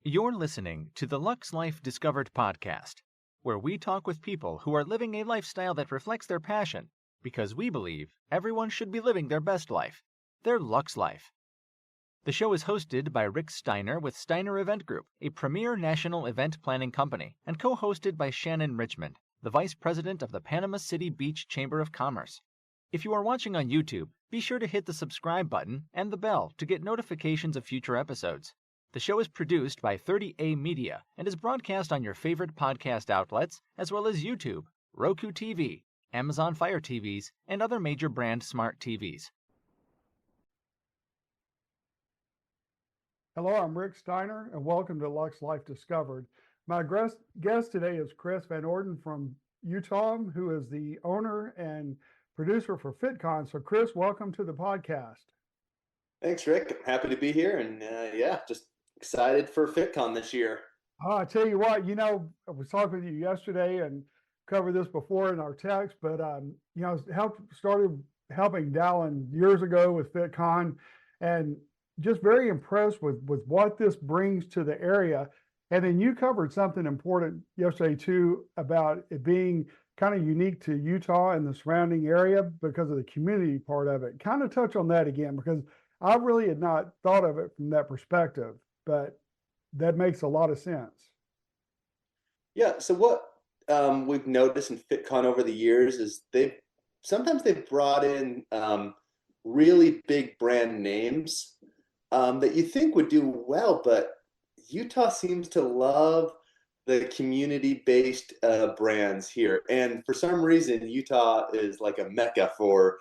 You're listening to the Lux Life Discovered podcast, where we talk with people who are living a lifestyle that reflects their passion, because we believe everyone should be living their best life, their Lux Life. The show is hosted by Rick Steiner with Steiner Event Group, a premier national event planning company, and co-hosted by Shannon Richmond, the Vice President of the Panama City Beach Chamber of Commerce. If you are watching on YouTube, be sure to hit the subscribe button and the bell to get notifications of future episodes. The show is produced by 30A Media and is broadcast on your favorite podcast outlets, as well as YouTube, Roku TV, Amazon Fire TVs, and other major brand smart TVs. Hello, I'm Rick Steiner, and welcome to Lux Life Discovered. My guest today is Chris Van Orden from Utah, who is the owner and producer for Fitcon. So, Chris, welcome to the podcast. Thanks, Rick. I'm happy to be here, and just excited for Fitcon this year. I tell you what, I was talking with you yesterday and covered this before in our text, but started helping Dallin years ago with Fitcon, and just very impressed with what this brings to the area. And then you covered something important yesterday too about it being kind of unique to Utah and the surrounding area because of the community part of it. Kind of touch on that again, because I really had not thought of it from that perspective, but that makes a lot of sense. Yeah. So what we've noticed in Fitcon over the years is they've brought in really big brand names that you think would do well, but Utah seems to love the community-based brands here. And for some reason, Utah is like a mecca for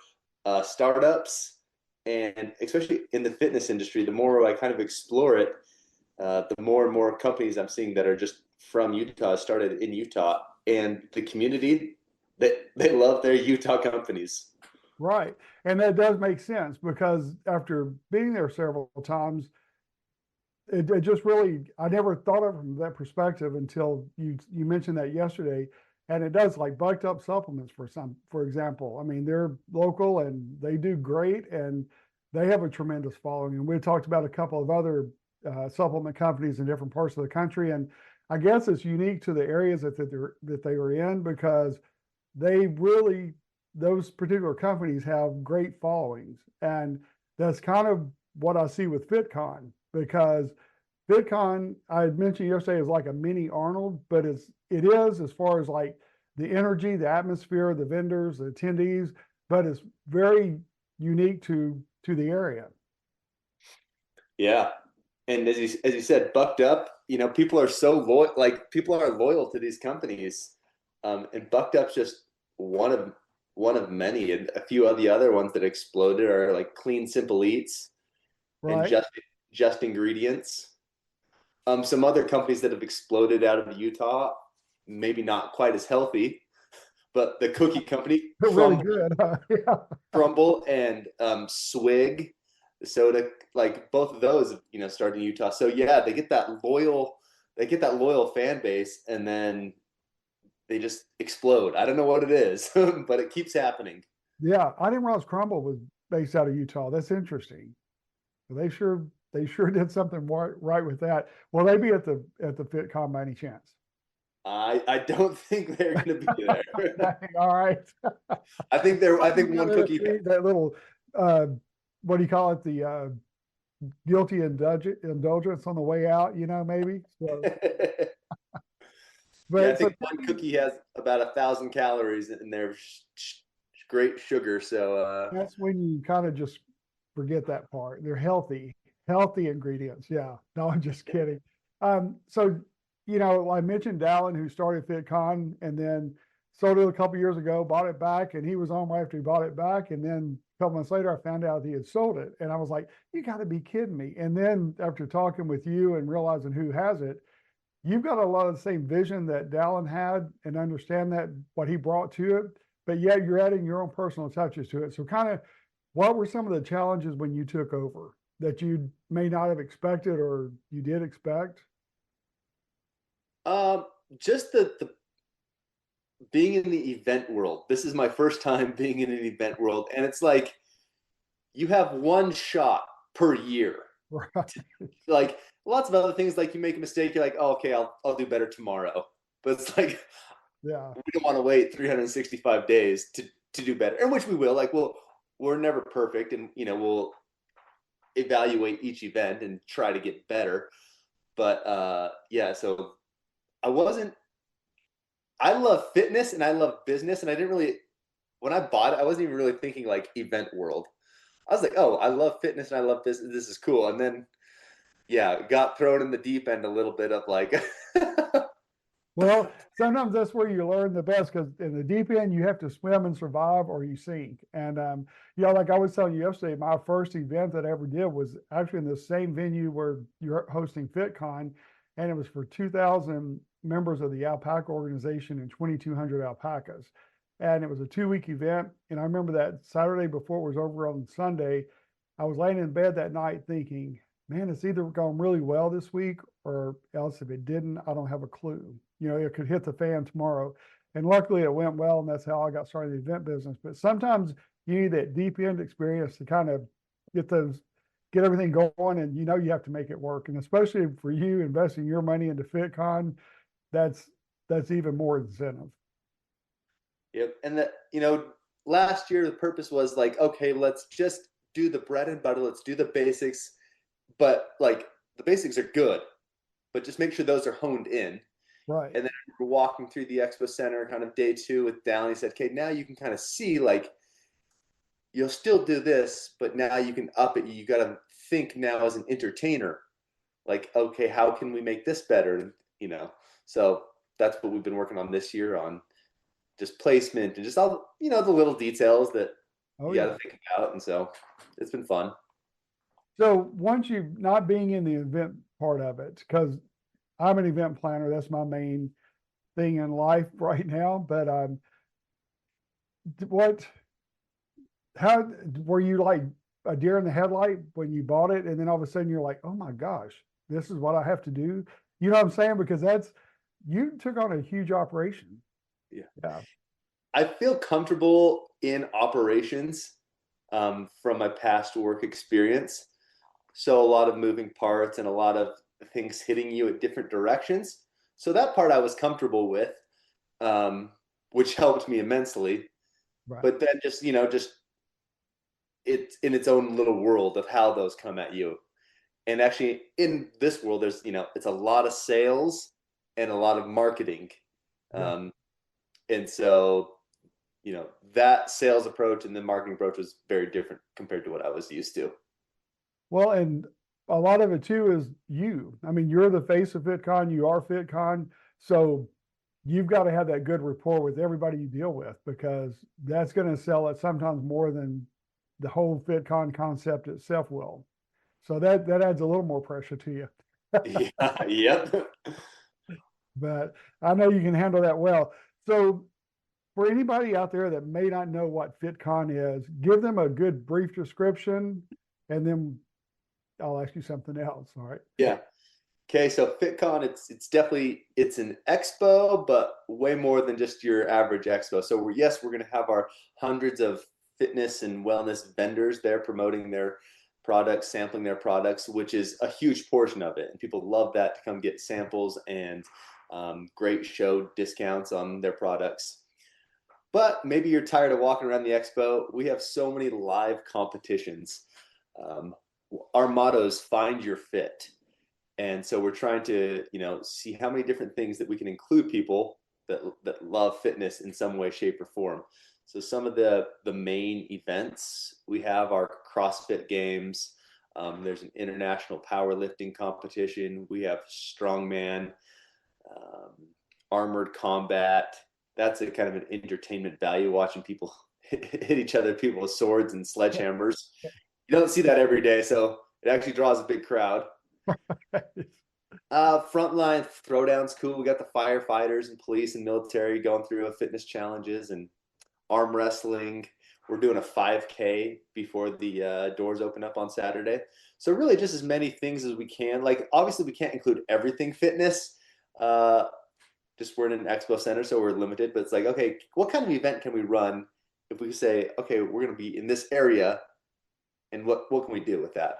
startups, and especially in the fitness industry. The more I kind of explore it, the more and more companies I'm seeing that are just from Utah started in Utah, and the community, they love their Utah companies. Right. And that does make sense, because after being there several times, it just really, I never thought of it from that perspective until you mentioned that yesterday. And it does, like Bucked Up Supplements, for example. I mean, they're local and they do great, and they have a tremendous following. And we talked about a couple of other supplement companies in different parts of the country. And I guess it's unique to the areas that they are in, because those particular companies have great followings. And that's kind of what I see with Fitcon, because Fitcon, I had mentioned yesterday, is like a mini Arnold, but it is as far as like the energy, the atmosphere, the vendors, the attendees, but it's very unique to the area. Yeah. And as you said, Bucked Up, people are so loyal, people are loyal to these companies. And Bucked Up's just one of many, and a few of the other ones that exploded are like Clean Simple Eats, right, and Just Ingredients. Some other companies that have exploded out of Utah, maybe not quite as healthy, but the cookie company, really good. Yeah. Crumble and Swig, the soda, like both of those, started in Utah. So yeah, they get that loyal fan base, and then they just explode. I don't know what it is, but it keeps happening. Yeah, I didn't realize Crumble was based out of Utah. That's interesting. They sure did something right with that. Will they be at the Fitcon by any chance? I don't think they're going to be there. All right. I think one cookie. That little, what do you call it? The guilty indulgence on the way out. Maybe. So. But I think one cookie has about 1,000 calories in their great sugar. So that's when you kind of just forget that part. They're healthy ingredients. Yeah. No, I'm just kidding. So, I mentioned Dallin, who started Fitcon and then sold it a couple years ago, bought it back, and he was on right after he bought it back. And then a couple months later, I found out he had sold it. And I was like, you got to be kidding me. And then after talking with you and realizing who has it, you've got a lot of the same vision that Dallin had, and understand that what he brought to it, but yet you're adding your own personal touches to it. So kind of, what were some of the challenges when you took over that you may not have expected, or you did expect? Just the being in the event world. This is my first time being in an event world, and it's like you have one shot per year. Right. Like lots of other things, like you make a mistake, you're like, oh, okay, I'll do better tomorrow. But it's like Yeah. we don't want to wait 365 days to do better, and which we will. Like we're never perfect, and we'll evaluate each event and try to get better. But yeah, so I wasn't. I love fitness and I love business, and I didn't really when I bought it, I wasn't even really thinking like event world. I was like, oh, I love fitness and I love business. This is cool. And then yeah, got thrown in the deep end a little bit of like Well, sometimes that's where you learn the best, because in the deep end, you have to swim and survive or you sink. And, like I was telling you yesterday, my first event that I ever did was actually in the same venue where you're hosting Fitcon. And it was for 2,000 members of the alpaca organization and 2,200 alpacas. And it was a 2-week event. And I remember that Saturday before it was over on Sunday, I was laying in bed that night thinking, man, it's either gone really well this week, or else if it didn't, I don't have a clue. It could hit the fan tomorrow. And luckily it went well, and that's how I got started in the event business. But sometimes you need that deep end experience to kind of get everything going, and you have to make it work. And especially for you investing your money into Fitcon, that's even more incentive. Yep. And that, last year the purpose was like, okay, let's just do the bread and butter, let's do the basics. But like the basics are good, but just make sure those are honed in. Right. And then we're walking through the expo center kind of day 2 with Dallin. He said, okay, now you can kind of see, like, you'll still do this, but now you can up it. You got to think now as an entertainer, like, okay, how can we make this better? So that's what we've been working on this year, on just placement and just all, the little details that you got to think about. And so it's been fun. So once you not being in the event part of it, because I'm an event planner, that's my main thing in life right now. But how were you like a deer in the headlight when you bought it, and then all of a sudden you're like, oh my gosh, this is what I have to do? You know what I'm saying? Because you took on a huge operation. Yeah. I feel comfortable in operations from my past work experience. So a lot of moving parts and a lot of things hitting you at different directions. So that part I was comfortable with, which helped me immensely. Right. But then just it's in its own little world of how those come at you. And actually in this world, there's, it's a lot of sales and a lot of marketing. Yeah. And so, that sales approach and the marketing approach was very different compared to what I was used to. Well, and a lot of it too is you. I mean, you're the face of Fitcon, you are Fitcon. So you've got to have that good rapport with everybody you deal with, because that's going to sell it sometimes more than the whole Fitcon concept itself will. So that adds a little more pressure to you. Yeah, yep. But I know you can handle that well. So for anybody out there that may not know what Fitcon is, give them a good brief description, and then I'll ask you something else. All right. Yeah. Okay. So Fitcon, it's definitely, it's an expo, but way more than just your average expo. So we're going to have our hundreds of fitness and wellness vendors there promoting their products, sampling their products, which is a huge portion of it. And people love that, to come get samples and great show discounts on their products. But maybe you're tired of walking around the expo. We have so many live competitions. Our motto is find your fit. And so we're trying to, see how many different things that we can include people that love fitness in some way, shape, or form. So some of the main events we have are CrossFit Games. There's an international powerlifting competition. We have strongman, armored combat. That's a kind of an entertainment value, watching people hit each other, people with swords and sledgehammers. You don't see that every day, so it actually draws a big crowd. Frontline throwdown's cool. We got the firefighters and police and military going through fitness challenges, and arm wrestling. We're doing a 5K before the doors open up on Saturday. So really just as many things as we can. Like, obviously we can't include everything fitness. Just we're in an expo center, so we're limited, but it's like, okay, what kind of event can we run if we say, okay, we're going to be in this area, and what can we do with that?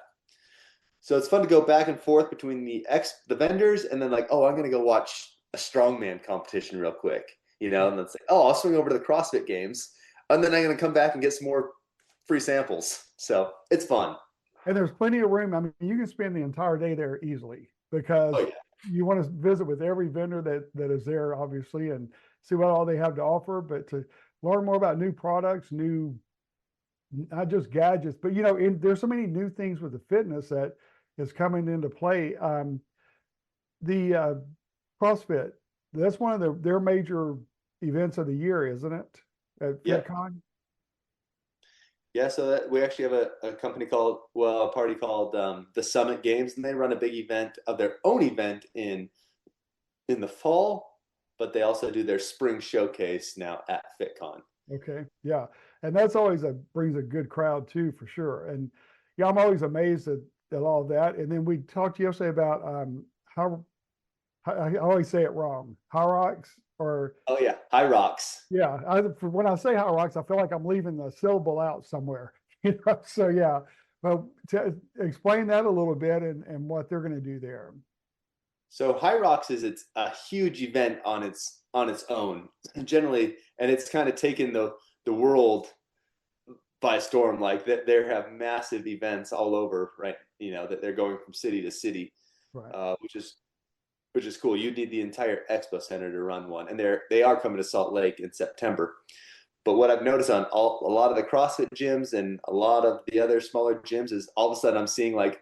So it's fun to go back and forth between the vendors, and then like, oh, I'm gonna go watch a strongman competition real quick, and then say, oh, I'll swing over to the CrossFit games, and then I'm gonna come back and get some more free samples. So it's fun. And there's plenty of room. I mean, you can spend the entire day there easily because Oh yeah. you want to visit with every vendor that is there, obviously, and see what all they have to offer, but to learn more about new products, not just gadgets, but there's so many new things with the fitness that is coming into play. The CrossFit, that's one of their major events of the year, isn't it? At Yeah. Fitcon. Yeah, so we actually have a a party called the Summit Games, and they run a big event of their own event in the fall, but they also do their spring showcase now at Fitcon. Okay, yeah, and that's always brings a good crowd too, for sure. And yeah, I'm always amazed at all of that. And then we talked yesterday about how I always say it wrong, High Rocks or Oh yeah, High Rocks. yeah. When I say High Rocks, I feel like I'm leaving the syllable out somewhere. So yeah. Well, to explain that a little bit and what they're going to do there. So High Rocks it's a huge event on its own, generally, and it's kind of taken the world by storm. Like that, they have massive events all over, right? That they're going from city to city, Right. which is cool. You need the entire expo center to run one, and they are coming to Salt Lake in September. But what I've noticed on a lot of the CrossFit gyms and a lot of the other smaller gyms is all of a sudden I'm seeing like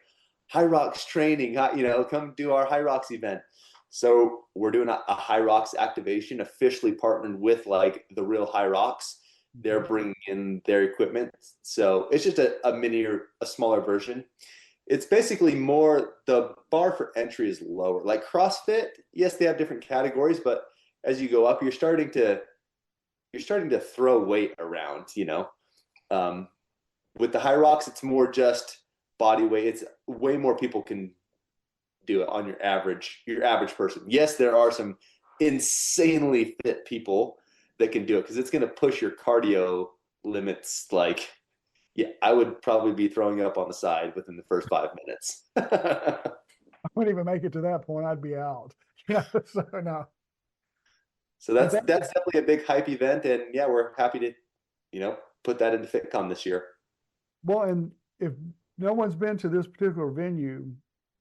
High Rocks training, come do our High Rocks event. So we're doing a High Rocks activation, officially partnered with like the real High Rocks. They're bringing in their equipment. So it's just a mini or a smaller version. It's basically more, the bar for entry is lower. Like CrossFit, yes, they have different categories, but as you go up, you're starting to throw weight around, with the High Rocks, it's more just body weight. It's way more people can do it on your average person. Yes, there are some insanely fit people that can do it because it's going to push your cardio limits. Like, yeah, I would probably be throwing up on the side within the first 5 minutes. I wouldn't even make it to that point. I'd be out. So no. So that's definitely a big hype event, and yeah, we're happy to, put that into FitCon this year. Well, and if no one's been to this particular venue,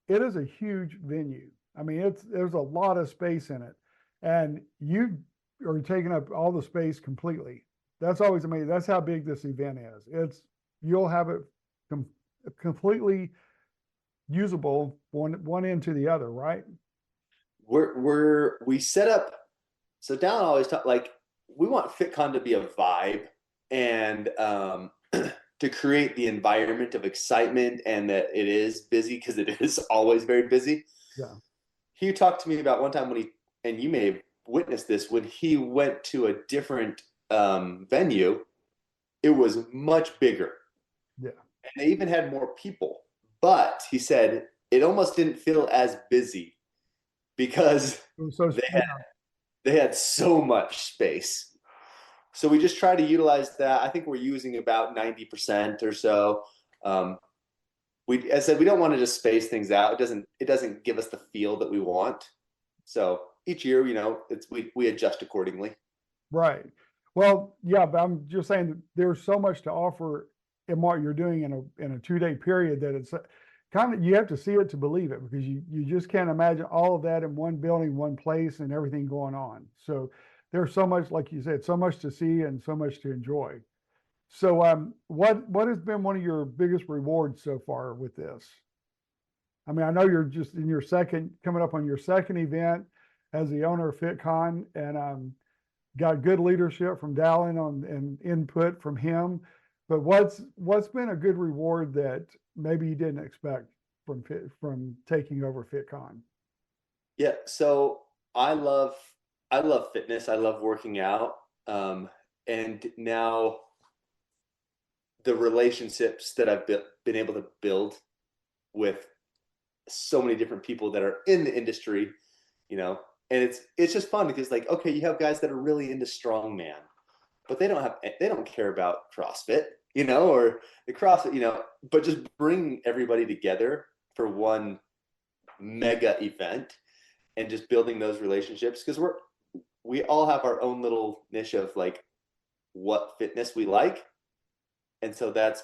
it is a huge venue. I mean, there's a lot of space in it, and you are taking up all the space completely. That's always amazing. That's how big this event is. You'll have it completely usable one end to the other, right? We set up. So Dallin always talk like we want FitCon to be a vibe and to create the environment of excitement and that it is busy because it is always very busy. Yeah. He talked to me about one time and you may have witnessed this, when he went to a different venue, it was much bigger. Yeah. And they even had more people. But he said it almost didn't feel as busy because they had so much space. So we just try to utilize that. I think we're using about 90% or so. As I said, we don't want to just space things out. It doesn't give us the feel that we want. So each year, we adjust accordingly. Right. Well, yeah, but I'm just saying that there's so much to offer in what you're doing in a 2-day period that it's kind of, you have to see it to believe it, because you just can't imagine all of that in one building, one place, and everything going on. So there's so much, like you said, so much to see and so much to enjoy. So what has been one of your biggest rewards so far with this? I mean, I know you're just coming up on your second event as the owner of Fitcon, and got good leadership from Dallin and input from him. But what's been a good reward that maybe you didn't expect from taking over Fitcon? Yeah, so I love fitness. I love working out, and now the relationships that I've been able to build with so many different people that are in the industry, and it's just fun because, like, okay, you have guys that are really into strongman, but they don't care about CrossFit, or the CrossFit, but just bring everybody together for one mega event and just building those relationships, because we all have our own little niche of like what fitness we like, and so that's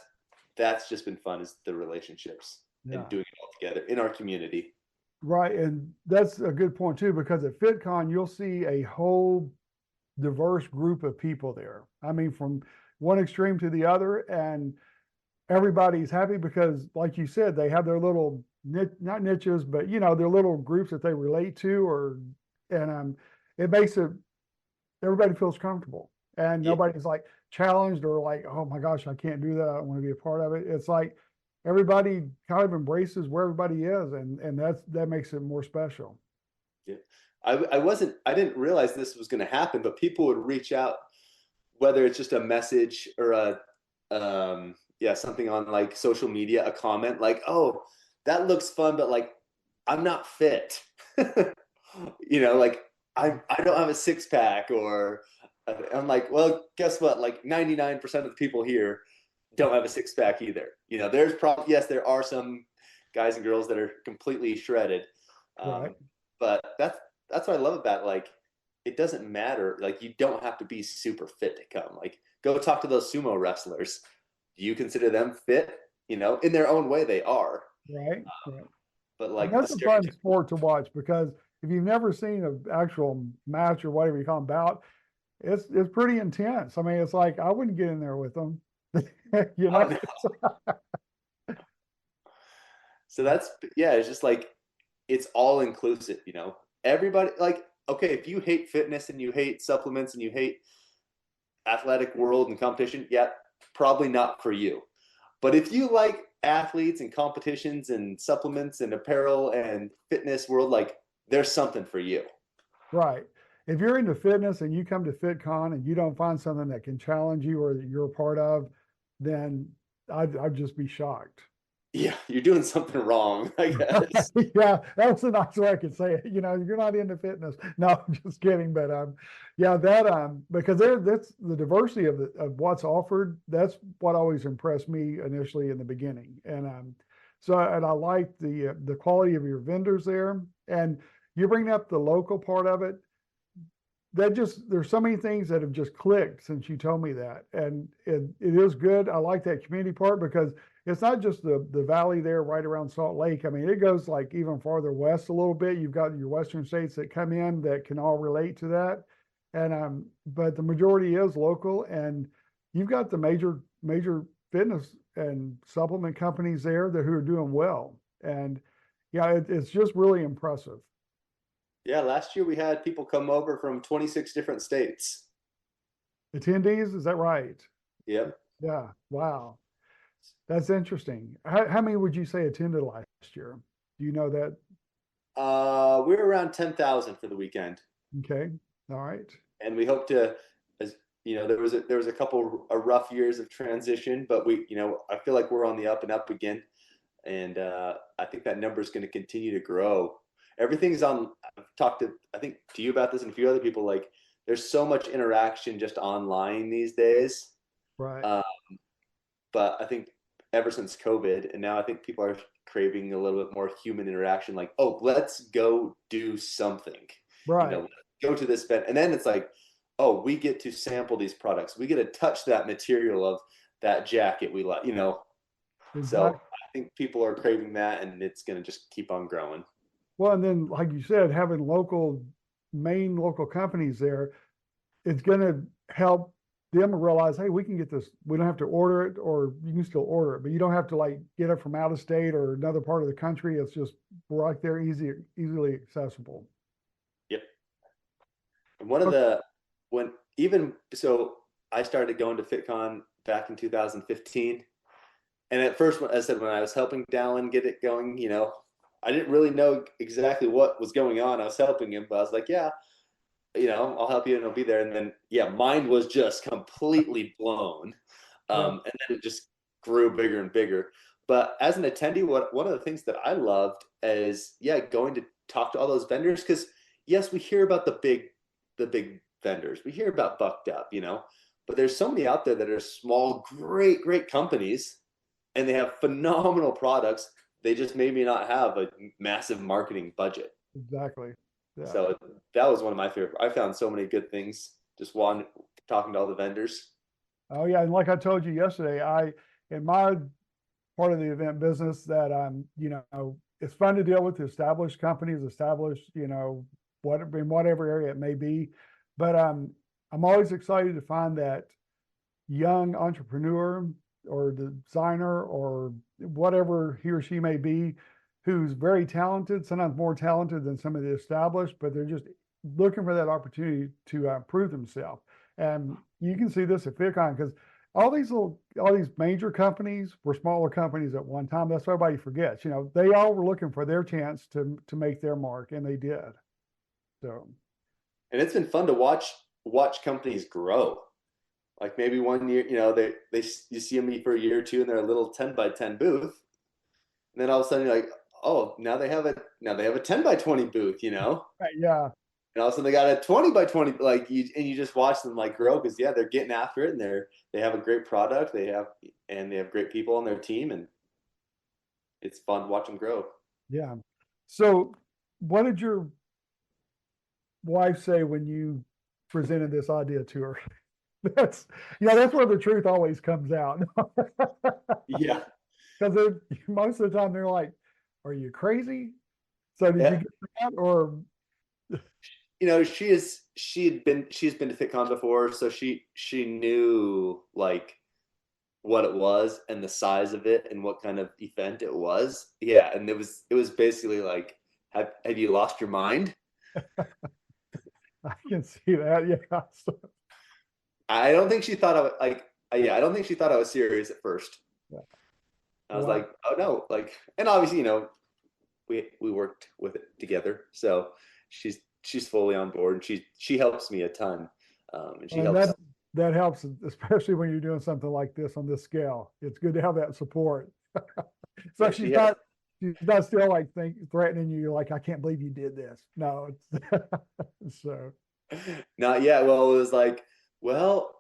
just been fun, is the relationships and doing it all together in our community. Right. And that's a good point too, because at Fitcon, you'll see a whole diverse group of people there. I mean, from one extreme to the other, and everybody's happy because, like you said, they have their little not niches, but their little groups that they relate to, and it makes it, everybody feels comfortable, and nobody's like challenged or like, oh my gosh, I can't do that, I don't want to be a part of it. It's like everybody kind of embraces where everybody is, and that makes it more special. Yeah. I didn't realize this was going to happen, but people would reach out, whether it's just a message or something on like social media, a comment like, oh, that looks fun, but like, I'm not fit. Like I don't have a six pack, or I'm like, well, guess what? Like 99% of the people here don't have a six pack either. There's probably, yes, there are some guys and girls that are completely shredded. Right. But that's what I love about, like, it doesn't matter. Like, you don't have to be super fit to come. Like, go talk to those sumo wrestlers. Do you consider them fit? In their own way, they are. Right. Right. But like, and that's a fun sport to watch, because if you've never seen an actual match or whatever you call them bout, it's pretty intense. I mean, it's like, I wouldn't get in there with them. Oh, no. So it's just like, it's all inclusive, everybody, like, okay, if you hate fitness and you hate supplements and you hate athletic world and competition, probably not for you. But if you like athletes and competitions and supplements and apparel and fitness world, like, there's something for you. Right. If you're into fitness and you come to FitCon and you don't find something that can challenge you or that you're a part of, then I'd just be shocked. Yeah, you're doing something wrong, I guess. Yeah, that was a nice way I could say it. You're not into fitness. No, I'm just kidding. But because that's the diversity of what's offered. That's what always impressed me initially in the beginning. And I like the quality of your vendors there. And you bring up the local part of it. There's so many things that have just clicked since you told me that. And it is good. I like that community part, because it's not just the valley there right around Salt Lake. I mean, it goes like even farther west a little bit. You've got your western states that come in that can all relate to that. And but the majority is local, and you've got the major fitness and supplement companies there who are doing well. And it's just really impressive. Yeah, last year we had people come over from 26 different states. Attendees, is that right? Yep. Yeah. Wow. That's interesting. How many would you say attended last year? Do you know that? We were around 10,000 for the weekend. Okay. All right. And we hope to, as there was a couple of rough years of transition, but I feel like we're on the up and up again. And I think that number is going to continue to grow. Everything's on. I've talked to you about this and a few other people. Like, there's so much interaction just online these days. Right. But I think ever since COVID, and now I think people are craving a little bit more human interaction. Like, oh, let's go do something. Right. Let's go to this event, and then it's like, oh, we get to sample these products. We get to touch that material of that jacket we like. Exactly. So I think people are craving that, and it's going to just keep on growing. Well, and then, like you said, having main local companies there, it's going to help them realize, hey, we can get this. We don't have to order it, or you can still order it, but you don't have to like get it from out of state or another part of the country. It's just right there, easily accessible. Yep. And I started going to Fitcon back in 2015. And at first, as I said, when I was helping Dallin get it going, I didn't really know exactly what was going on. I was helping him, but I was like, yeah, I'll help you and I'll be there. And then, mine was just completely blown. And then it just grew bigger and bigger. But as an attendee, one of the things that I loved is, going to talk to all those vendors. Because, yes, we hear about the big vendors. We hear about Bucked Up, but there's so many out there that are small, great companies, and they have phenomenal products they just made me not have a massive marketing budget. Exactly. Yeah. So that was one of my favorite. I found so many good things just talking to all the vendors. Oh yeah, and like I told you yesterday, in my part of the event business that it's fun to deal with established companies, in whatever area it may be. But I'm always excited to find that young entrepreneur or designer or whatever he or she may be, who's very talented, sometimes more talented than some of the established, but they're just looking for that opportunity to prove themselves. And you can see this at Fitcon because all these major companies were smaller companies at one time. That's what everybody forgets. They all were looking for their chance to make their mark, and they did. So, and it's been fun to watch companies grow. Like maybe one year, you see them for a year or two, and they're a little 10 by 10 booth, and then all of a sudden you're like, oh, now they have a 10 by 20 booth, right, yeah. And all of a sudden they got a 20 by 20, and you just watch them like grow because they're getting after it, and they have a great product, they have great people on their team, and it's fun to watch them grow. Yeah. So what did your wife say when you presented this idea to her? That's where the truth always comes out. Yeah. Because most of the time they're like, are you crazy? So did you get that, or she's been to Fitcon before, so she knew like what it was and the size of it and what kind of event it was. Yeah, and it was basically like, have you lost your mind? I can see that. Yeah. So, I don't think she thought I don't think she thought I was serious at first. yeah. I was like, oh no, and obviously, we worked with it together, so she's fully on board, and she helps me a ton, and she helps. That helps, especially when you're doing something like this on this scale. It's good to have that support. So she's not still like threatening you, like, I can't believe you did this. No, it's so. Not yet. Well, it was like, well,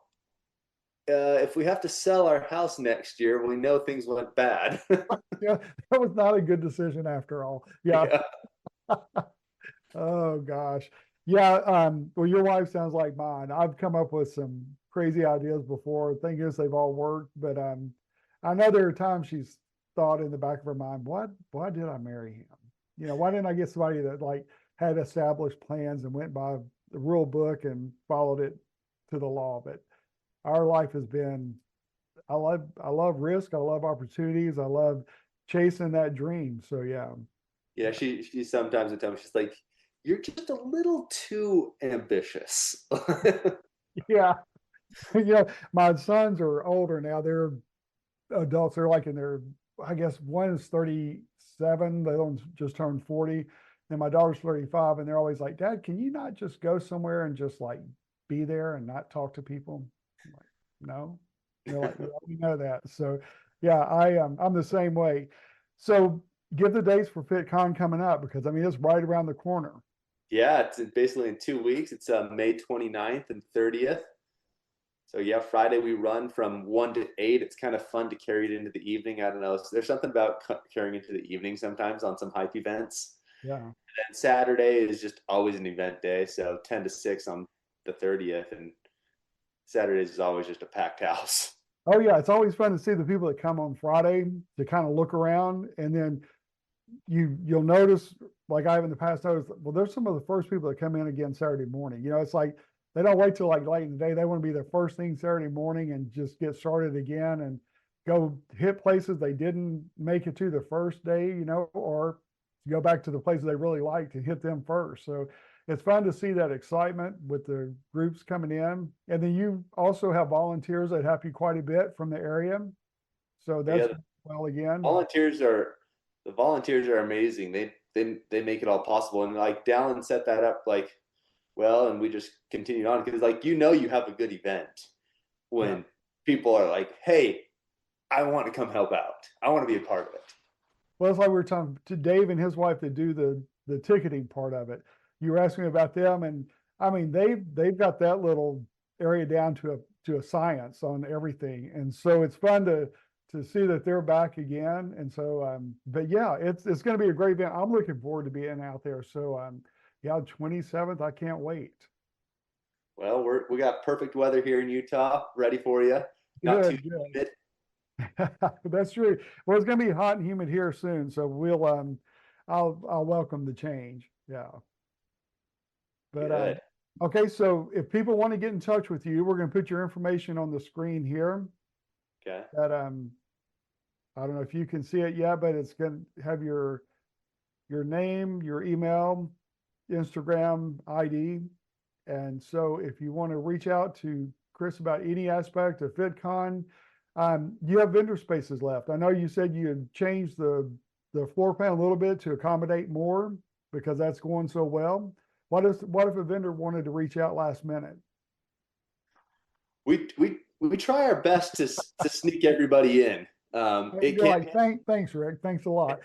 if we have to sell our house next year, we know things went bad. Yeah, that was not a good decision after all. Yeah. Oh gosh. Yeah. Well, your wife sounds like mine. I've come up with some crazy ideas before. Thing is, they've all worked, but I know there are times she's thought in the back of her mind, why did I marry him? Why didn't I get somebody that like had established plans and went by the rule book and followed it to the law? But our life has been, I love risk. I love opportunities. I love chasing that dream. So yeah. Yeah, she sometimes at times she's like, you're just a little too ambitious. Yeah. My sons are older now. They're adults. They're like in their, I guess one is 37. The other one's just turned 40. And my daughter's 35. And they're always like, Dad, can you not just go somewhere and just like be there and not talk to people? I'm like, no. They're like, yeah, we know that. So yeah, I'm the same way. So give the dates for Fitcon coming up, because it's right around the corner. Yeah, it's basically in 2 weeks. It's May 29th and 30th. So yeah, Friday we run from 1 to 8. It's kind of fun to carry it into the evening. I don't know. There's something about carrying into the evening sometimes on some hype events. Yeah. And Saturday is just always an event day. So 10 to 6 on the 30th, and Saturdays is always just a packed house. Oh yeah, it's always fun to see the people that come on Friday to kind of look around, and then you'll notice, like I have in the past noticed, well, there's some of the first people that come in again Saturday morning. It's like they don't wait till like late in the day. They want to be there first thing Saturday morning and just get started again and go hit places they didn't make it to the first day, or go back to the places they really liked and hit them first. So it's fun to see that excitement with the groups coming in. And then you also have volunteers that help you quite a bit from the area. So that's well, again. The volunteers are amazing. They make it all possible. And like Dallin set that up and we just continued on because you have a good event when people are like, hey, I want to come help out. I want to be a part of it. Well, it's like we were talking to Dave and his wife that do the ticketing part of it. You were asking me about them, and they've got that little area down to a science on everything, and so it's fun to to see that they're back again. And so, but yeah, it's going to be a great event. I'm looking forward to being out there. So, yeah, 27th, I can't wait. Well, we got perfect weather here in Utah, ready for you. Not too humid. That's true. Well, it's going to be hot and humid here soon, so I'll welcome the change. Yeah. But Good. okay, so if people want to get in touch with you, we're going to put your information on the screen here. Okay. That I don't know if you can see it yet, but it's going to have your name, your email, Instagram ID. And so if you want to reach out to Chris about any aspect of Fitcon, you have vendor spaces left. I know you said you had changed the floor plan a little bit to accommodate more because that's going so well. What if a vendor wanted to reach out last minute? We try our best to sneak everybody in. It can. Thanks, Rick. Thanks a lot.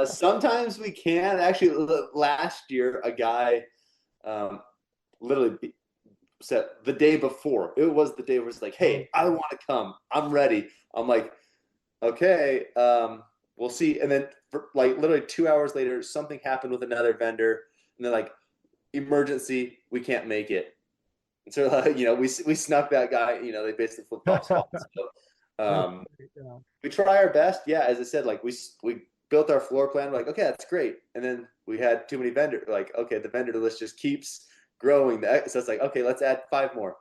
Sometimes we can. Actually, last year a guy literally said the day before. It was the day where it's like, "Hey, I want to come. I'm ready." I'm like, "Okay, we'll see." And then, like literally 2 hours later, something happened with another vendor, and they're like, "Emergency, we can't make it." And so, we snuck that guy. They basically flipped off spots. So, we try our best. Yeah, as I said, like we built our floor plan. We're like, okay, that's great. And then we had too many vendors. Like, okay, the vendor list just keeps growing. So it's like, okay, let's add 5 more.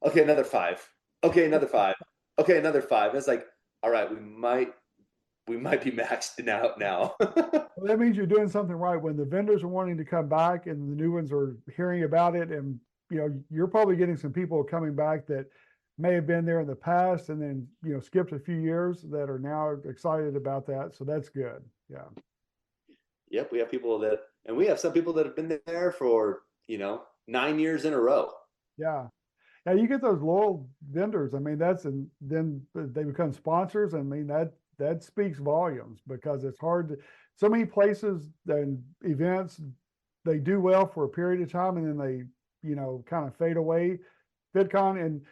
Okay, another 5. Okay, another 5. Okay, another 5. And it's like, all right, we might be maxed out now. Well, that means you're doing something right. When the vendors are wanting to come back and the new ones are hearing about it, and you're probably getting some people coming back that may have been there in the past and then skipped a few years that are now excited about that. So that's good. Yeah. Yep, we have people and we have some people that have been there for 9 years in a row. Yeah. Now you get those loyal vendors. I mean, then they become sponsors. I mean, that speaks volumes because it's hard so many places and events, they do well for a period of time and then they, kind of fade away. Fitcon, and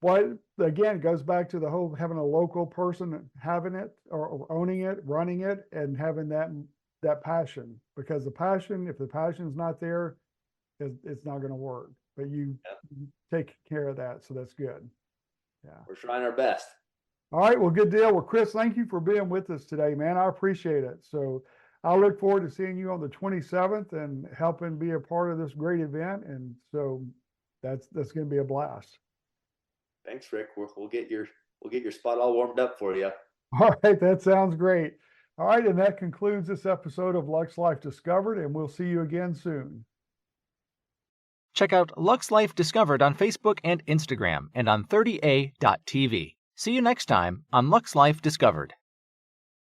what again goes back to the whole having a local person having it or owning it, running it, and having that passion, because if the passion's not there, it's not going to work. But you take care of that, so that's good. Yeah, we're trying our best. All right, well, good deal. Well, Chris, thank you for being with us today, man. I appreciate it. So I look forward to seeing you on the 27th and helping be a part of this great event. And so that's going to be a blast. Thanks, Rick. We'll get your spot all warmed up for you. All right, that sounds great. All right, and that concludes this episode of Lux Life Discovered, and we'll see you again soon. Check out Lux Life Discovered on Facebook and Instagram and on 30a.tv. See you next time on Lux Life Discovered.